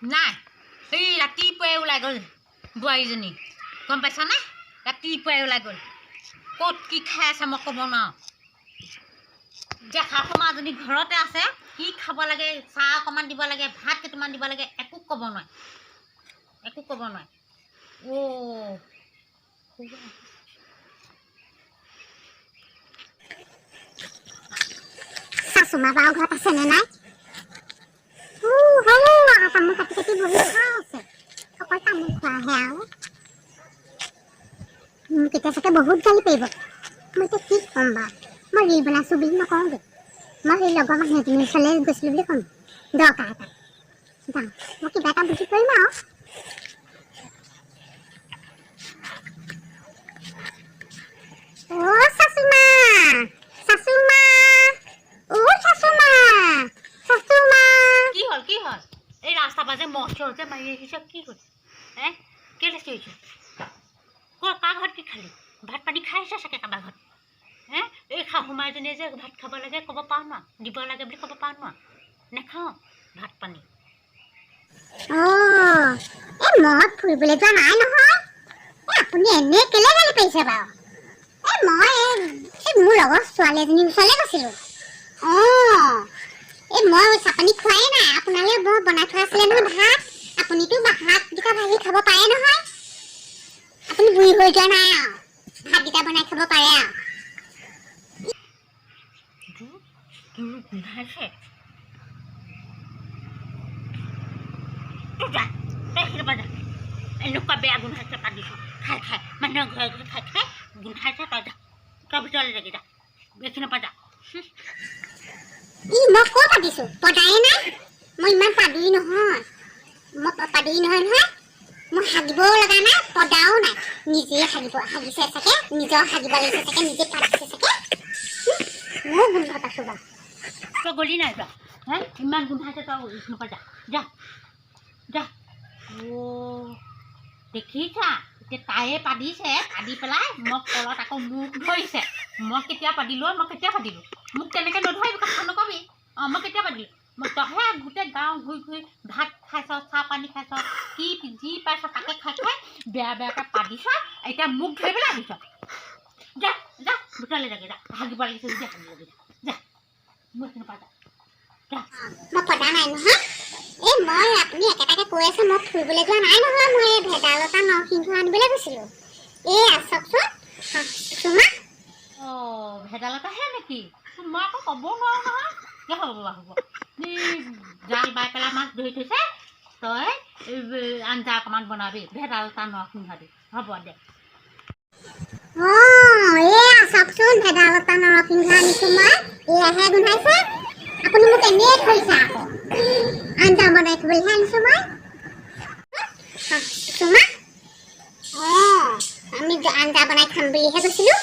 নাই এই ৰাতিপুৱাই ওলাই গ'ল বোৱাৰীজনী গম পাইছানে ৰাতিপুৱাই ওলাই গ'ল ক'ত কি খাই আছে মই ক'ব নোৱাৰোঁ যে শাশুমাজনী ঘৰতে আছে কি খাব লাগে চাহ অকণমান দিব লাগে ভাত কেইটামান দিব লাগে একো ক'ব নোৱাৰে শাশুমা বাৰু ঘৰত আছেনে নাই তামোল কাটি কাটি বহি খাই আছে অকল তামোল খোৱাহে আৰু কেতিয়া চাগে বহুত গালি পাৰিব মই এতিয়া কি ক'ম বাৰু মই ৰিল বনাইছোঁ বুলি নকওঁগৈ মই সেই লগৰ মানুহ এজনীৰ ওচৰলৈ গৈছিলোঁ বুলি ক'ম দৰকাৰ এটা যাওঁ মই কিবা এটা বুজি কৰিম আৰু কি হ'ল এই ৰাস্তা পাজে মহৰ যে মাৰি আহিছ কি হ'ল কেলে চিঞৰিছ কাৰ ঘৰত কি খালি ভাত পানী খাইছে চাগে কাৰোবাৰ ঘৰত এই শাহুমাজনীয়ে যে ভাত খাব লাগে ক'ব পাৰোঁ ন দিব লাগে বুলি ক'ব পাৰোঁ ন নেখাওঁ ভাত পানী মই ফুৰিবলৈ যোৱা নাই নহয় আপুনি এনে কেলে গালি পাৰিছে বাৰু মই মোৰ লগৰ ছোৱালী এজনীৰ ওচৰলৈ গৈছিলোঁ মই চাপানী খোৱাই নাই আপোনালৈ মই বনাই থোৱা আছিলে নহয় ভাত আপুনিতো ভাতকেইটা ভাজি খাব পাৰে নহয় আপুনি বুঢ়ী হৈ যোৱা নাই আৰু ভাতকেইটা বনাই খাব পাৰে আৰু গোন্ধাইছে এনেকুৱা বেয়া গোন্ধাইছে পাতিছোঁ খাই মানুহৰ ঘৰে ঘৰে খাই গোন্ধাইছে তই যা তই ভিতৰলৈ লাগি যা বেছি নাপায় যা মই ক'ত পাতিছোঁ পতাই নাই মই ইমান পাদি নহয় মই হাগিবও লগা নাই পদাও নাই নিজে হাগিছে চাগে নিজৰ হাগিব লাগিছে চাগে নিজে পাতিছে চাগে মই গোন্ধ পাইছোঁ বাৰু তই গলি নাই তই ইমান গোন্ধাইছে তই নাপায় যা যা দেখিছা এতিয়া তাইয়ে পাতিছে পাতি পেলাই মোক তলত আকৌ মোক ধৰিছে মই কেতিয়া পাতিলোঁ মোক তেনেকৈ নধৰিবি কথা নকবি মই কেতিয়া পাতিলোঁ মই তহে গোটেই গাঁও ঘূৰি ভাত খাইছ চাহ পানী খাইছ কি যি পাইছ তাকে খাই বেয়াকৈ পাতিছ এতিয়া মোক ধৰিবলৈ আহিছ যা ভিতৰলৈ যাগে যা হাগিব লাগিছে যদি হাগিব যা মোক নাপায় যা মই পতা নাই নহয় মই আপুনি একেটাকে কৈ আছে মই ফুৰিবলৈ যোৱা নাই নহয় মই ভেদাইলতা নৰসিংহ আনিবলৈ গৈছিলোঁ চাওকচোন ভেদাইলতাহে নেকি মই আকৌ ক'ব নোৱাৰোঁ নহয় কি হ'ব জাল বাই পেলাই মাছ ধৰি থৈছে তই আঞ্জা অকণমান বনাবি ভেদাইলতা নৰসিংহ দি হ'ব দে চাওকচোন ভেদাইলতা নৰসিংহ আনিছোঁ মই এয়াহে গোন্ধাইছে আপুনি মোক এনেই থৈছে আকৌ আঞ্জা বনাই থ'বলৈহে আনিছোঁ মই আমি আঞ্জা বনাই খাম বুলিহে গৈছিলোঁ